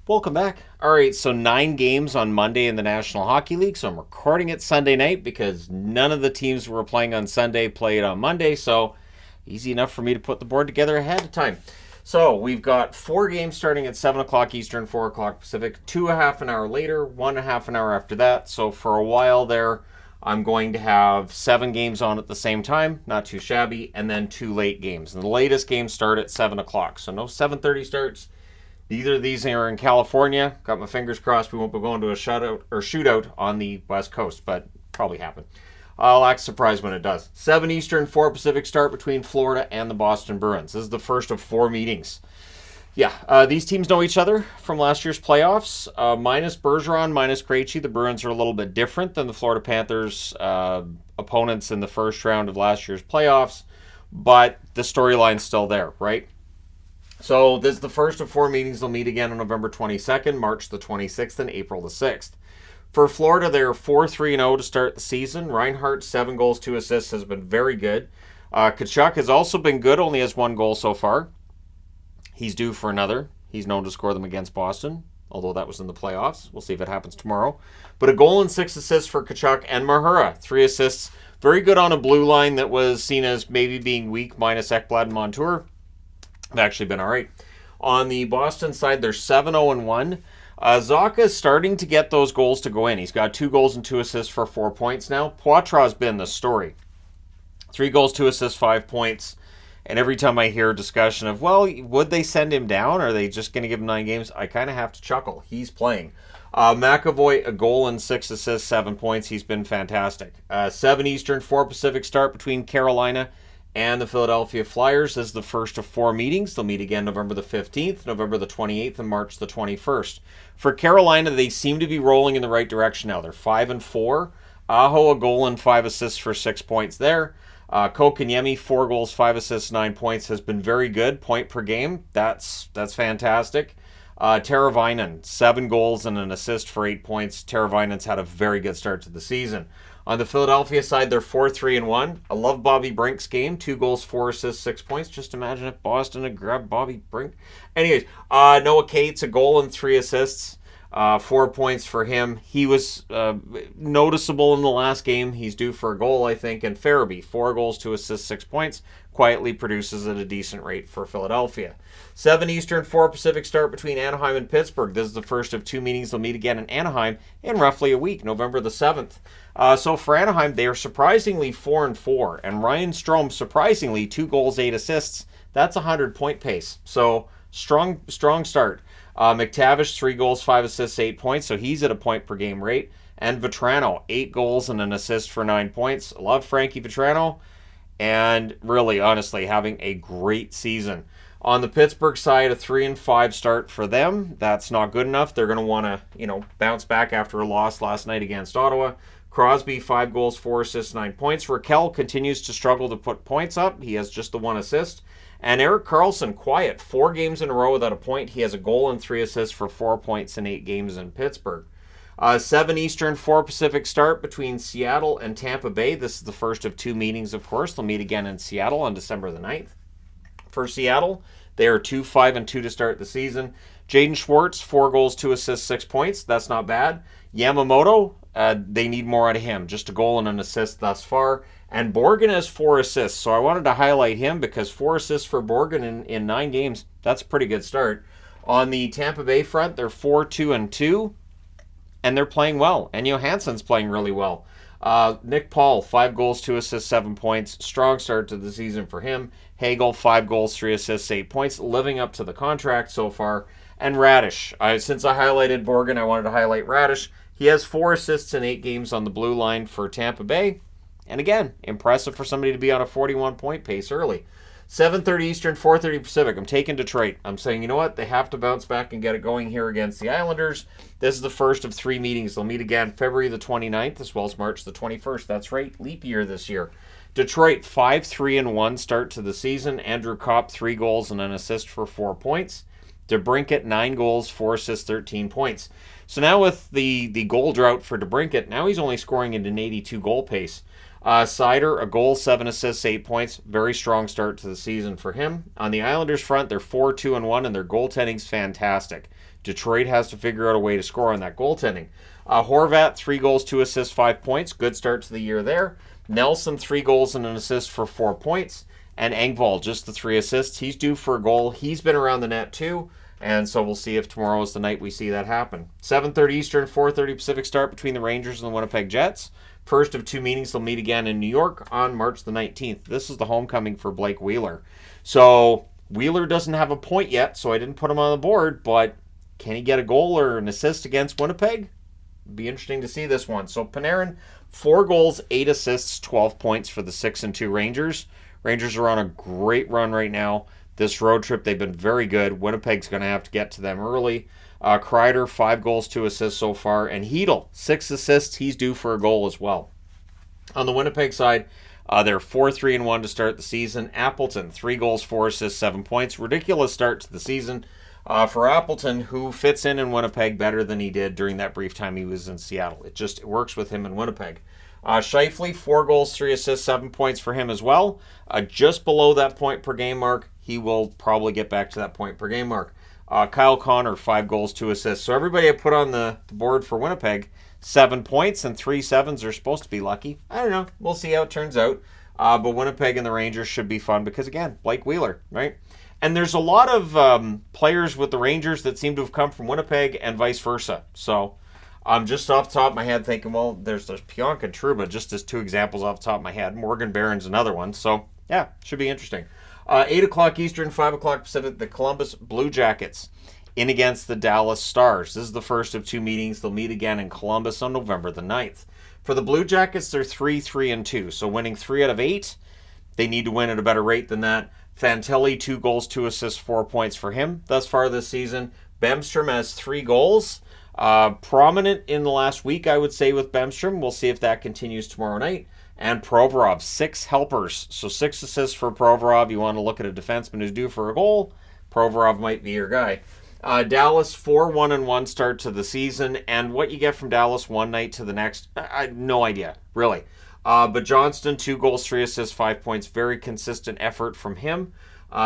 Welcome back. All right, so 9 games on Monday in the National Hockey League. So I'm recording it Sunday night because none of the teams we were playing on Sunday played on Monday. So easy enough for me to put the board together ahead of time. So we've got 4 games starting at 7 o'clock Eastern, 4 o'clock Pacific, 2 a half an hour later, 1 a half an hour after that. So for a while there, I'm going to have 7 games on at the same time, not too shabby, and then 2 late games. And the latest games start at 7 o'clock. So no 7:30 starts. Neither of these are in California. Got my fingers crossed we won't be going to a shootout on the West Coast, but probably happen. I'll act surprised when it does. 7 Eastern, 4 Pacific start between Florida and the Boston Bruins. This is the first of 4 meetings. Yeah, these teams know each other from last year's playoffs. Minus Bergeron, minus Krejci, the Bruins are a little bit different than the Florida Panthers' opponents in the first round of last year's playoffs, but the storyline's still there, right? So this is the first of 4 meetings. They'll meet again on November 22nd, March the 26th, and April the 6th. For Florida, they're 4-3-0 to start the season. Reinhart's 7 goals, 2 assists has been very good. Tkachuk has also been good, only has 1 goal so far. He's due for another. He's known to score them against Boston, although that was in the playoffs. We'll see if it happens tomorrow. But a goal and 6 assists for Tkachuk, and Mahura, 3 assists. Very good on a blue line that was seen as maybe being weak, minus Ekblad and Montour. They've actually been all right. On the Boston side, they're 7-0-1. Zacha is starting to get those goals to go in. He's got 2 goals and 2 assists for 4 points now. Poitras's been the story. 3 goals, 2 assists, 5 points. And every time I hear a discussion of, well, would they send him down? Are they just going to give him 9 games? I kind of have to chuckle. He's playing. McAvoy, a goal and 6 assists, 7 points. He's been fantastic. 7 Eastern, 4 Pacific start between Carolina and the Philadelphia Flyers. This is the first of 4 meetings. They'll meet again November the 15th, November the 28th, and March the 21st. For Carolina, they seem to be rolling in the right direction now. They're 5-4. Aho, a goal and 5 assists for 6 points there. Kotkaniemi, 4 goals, 5 assists, 9 points, has been very good. Point per game. That's fantastic. Teravainen, 7 goals and an assist for 8 points. Teravainen's had a very good start to the season. On the Philadelphia side, they're 4-3-1. I love Bobby Brink's game. 2 goals, 4 assists, 6 points. Just imagine if Boston had grabbed Bobby Brink. Anyways, Noah Cates, a goal and 3 assists. 4 points for him. He was noticeable in the last game. He's due for a goal, I think. And Farabee, 4 goals, 2 assists, 6 points. Quietly produces at a decent rate for Philadelphia. 7 Eastern, 4 Pacific start between Anaheim and Pittsburgh. This is the first of 2 meetings. They'll meet again in Anaheim in roughly a week, November the 7th. So for Anaheim, they are surprisingly 4-4. And Ryan Strome, surprisingly, 2 goals, 8 assists. That's a 100-point pace. So strong start. McTavish, 3 goals, 5 assists, 8 points. So he's at a point per game rate. And Vetrano, 8 goals and an assist for 9 points. Love Frankie Vetrano. And really, honestly, having a great season. On the Pittsburgh side, a 3-5 start for them. That's not good enough. They're going to want to, bounce back after a loss last night against Ottawa. Crosby, 5 goals, 4 assists, 9 points. Raquel continues to struggle to put points up. He has just the 1 assist. And Erik Karlsson, quiet. 4 games in a row without a point. He has a goal and 3 assists for 4 points in 8 games in Pittsburgh. 7 Eastern, 4 Pacific start between Seattle and Tampa Bay. This is the first of 2 meetings, of course. They'll meet again in Seattle on December the 9th. For Seattle, they are 2-5-2 to start the season. Jaden Schwartz, 4 goals, 2 assists, 6 points. That's not bad. Yamamoto, they need more out of him. Just a goal and an assist thus far. And Borgen has 4 assists. So I wanted to highlight him because 4 assists for Borgen in 9 games. That's a pretty good start. On the Tampa Bay front, they're 4-2-2. And they're playing well. And Johansson's playing really well. Nick Paul, 5 goals, 2 assists, 7 points. Strong start to the season for him. Hagel, 5 goals, 3 assists, 8 points. Living up to the contract so far. And Radish. Since I highlighted Borgen, I wanted to highlight Radish. He has 4 assists in 8 games on the blue line for Tampa Bay. And again, impressive for somebody to be on a 41-point pace early. 7:30 Eastern, 4:30 Pacific. I'm taking Detroit. I'm saying, you know what? They have to bounce back and get it going here against the Islanders. This is the first of 3 meetings. They'll meet again February the 29th as well as March the 21st. That's right, leap year this year. Detroit, 5-3-1 start to the season. Andrew Kopp, 3 goals and an assist for 4 points. DeBrincat, 9 goals, 4 assists, 13 points. So now with the goal drought for DeBrincat, now he's only scoring at an 82 goal pace. Sider, a goal, 7 assists, 8 points. Very strong start to the season for him. On the Islanders front, they're 4-2-1, and their goaltending's fantastic. Detroit has to figure out a way to score on that goaltending. Horvat, 3 goals, 2 assists, 5 points. Good start to the year there. Nelson, 3 goals and an assist for 4 points. And Engvall, just the 3 assists. He's due for a goal. He's been around the net too. And so we'll see if tomorrow is the night we see that happen. 7:30 Eastern, 4:30 Pacific start between the Rangers and the Winnipeg Jets. First of 2 meetings, they'll meet again in New York on March the 19th. This is the homecoming for Blake Wheeler. So Wheeler doesn't have a point yet, so I didn't put him on the board. But can he get a goal or an assist against Winnipeg? Be interesting to see this one. So Panarin, 4 goals, 8 assists, 12 points for the 6-2 Rangers. Rangers are on a great run right now. This road trip, they've been very good. Winnipeg's going to have to get to them early. Kreider, 5 goals, 2 assists so far. And Hedl, 6 assists. He's due for a goal as well. On the Winnipeg side, they're 4-3-1 to start the season. Appleton, 3 goals, 4 assists, 7 points. Ridiculous start to the season for Appleton, who fits in Winnipeg better than he did during that brief time he was in Seattle. It works with him in Winnipeg. Scheifele, 4 goals, 3 assists, 7 points for him as well. Just below that point per game mark. He will probably get back to that point per game mark. Kyle Connor, 5 goals, 2 assists. So everybody I put on the board for Winnipeg, 7 points, and 3 sevens are supposed to be lucky. I don't know. We'll see how it turns out. But Winnipeg and the Rangers should be fun because, again, Blake Wheeler, right? And there's a lot of players with the Rangers that seem to have come from Winnipeg and vice versa. So I'm just off the top of my head thinking, well, there's Pionk and Trouba, just as 2 examples off the top of my head. Morgan Barron's another one. So, yeah, should be interesting. 8 o'clock Eastern, 5 o'clock Pacific, the Columbus Blue Jackets in against the Dallas Stars. This is the first of 2 meetings. They'll meet again in Columbus on November the 9th. For the Blue Jackets, they're 3-3-2. So winning 3 out of 8, they need to win at a better rate than that. Fantilli, 2 goals, 2 assists, 4 points for him thus far this season. Bemstrom has 3 goals. Prominent in the last week, I would say, with Bemstrom. We'll see if that continues tomorrow night. And Provorov, 6 helpers. So 6 assists for Provorov. You want to look at a defenseman who's due for a goal, Provorov might be your guy. Dallas, 4-1-1 start to the season. And what you get from Dallas one night to the next, I have no idea, really. But Johnston, 2 goals, 3 assists, 5 points. Very consistent effort from him.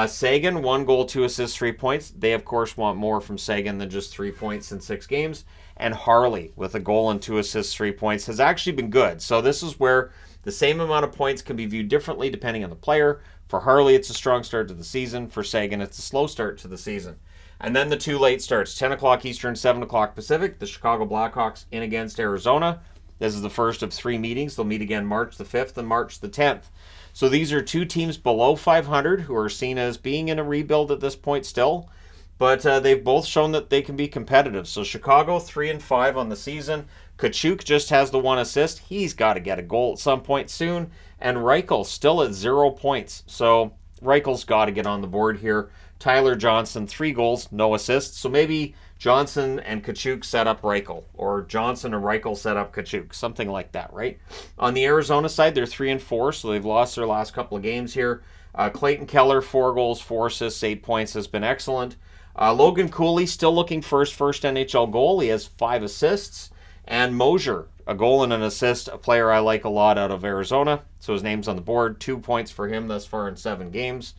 Sagan, 1 goal, 2 assists, 3 points. They, of course, want more from Sagan than just 3 points in 6 games. And Harley, with a goal and 2 assists, 3 points, has actually been good. So this is where the same amount of points can be viewed differently depending on the player. For Harley, it's a strong start to the season. For Sagan, it's a slow start to the season. And then the 2 late starts, 10 o'clock Eastern, 7 o'clock Pacific. The Chicago Blackhawks in against Arizona. This is the first of 3 meetings. They'll meet again March the 5th and March the 10th. So these are 2 teams below 500 who are seen as being in a rebuild at this point still. But they've both shown that they can be competitive. So Chicago, 3-5 on the season. Kachuk just has the 1 assist. He's got to get a goal at some point soon. And Reichel still at 0 points. So Reichel's got to get on the board here. Tyler Johnson, 3 goals, no assists. So maybe Johnson and Kachuk set up Reichel. Or Johnson and Reichel set up Kachuk. Something like that, right? On the Arizona side, they're 3-4. So they've lost their last couple of games here. Clayton Keller, 4 goals, 4 assists, 8 points, has been excellent. Logan Cooley still looking for his first NHL goal. He has 5 assists. And Mosier, a goal and an assist, a player I like a lot out of Arizona. So his name's on the board. 2 points for him thus far in 7 games.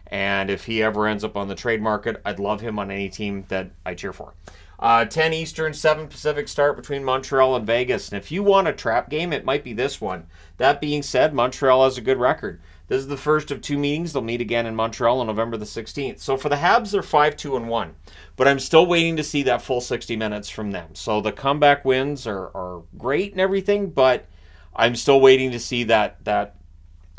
And if he ever ends up on the trade market, I'd love him on any team that I cheer for. 10 Eastern, 7 Pacific start between Montreal and Vegas. And if you want a trap game, it might be this one. That being said, Montreal has a good record. This is the first of 2 meetings. They'll meet again in Montreal on November the 16th. So for the Habs, they're 5-2-1. But I'm still waiting to see that full 60 minutes from them. So the comeback wins are great and everything, but I'm still waiting to see that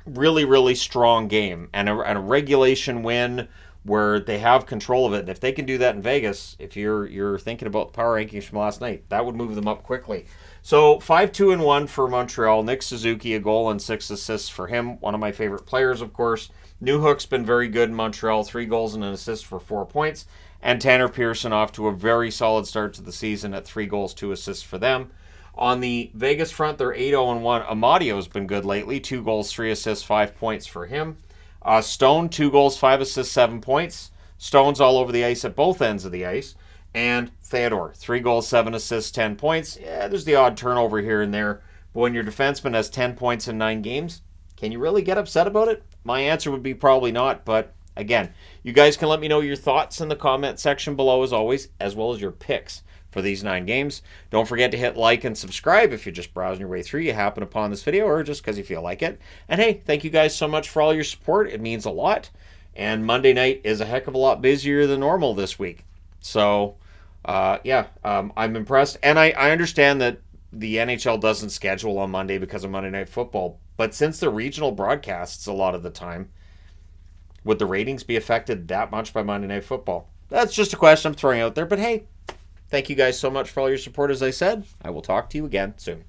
really, really strong game and a regulation win where they have control of it. And if they can do that in Vegas, if you're thinking about the power rankings from last night, that would move them up quickly. So 5-2-1 for Montreal. Nick Suzuki, a goal and 6 assists for him. One of my favorite players, of course. Newhook's been very good in Montreal. 3 goals and an assist for 4 points. And Tanner Pearson off to a very solid start to the season at 3 goals, 2 assists for them. On the Vegas front, they're 8-0-1. Amadio's been good lately. 2 goals, 3 assists, 5 points for him. Stone, 2 goals, 5 assists, 7 points. Stone's all over the ice at both ends of the ice. And Theodore, 3 goals, 7 assists, 10 points. Yeah, there's the odd turnover here and there. But when your defenseman has 10 points in 9 games, can you really get upset about it? My answer would be probably not, but again, you guys can let me know your thoughts in the comment section below as always, as well as your picks for these 9 games. Don't forget to hit like and subscribe if you're just browsing your way through, you happen upon this video, or just because you feel like it. And hey, thank you guys so much for all your support. It means a lot. And Monday night is a heck of a lot busier than normal this week. So, I'm impressed. And I understand that the NHL doesn't schedule on Monday because of Monday Night Football. But since the regional broadcasts a lot of the time, would the ratings be affected that much by Monday Night Football? That's just a question I'm throwing out there. But hey, thank you guys so much for all your support. As I said, I will talk to you again soon.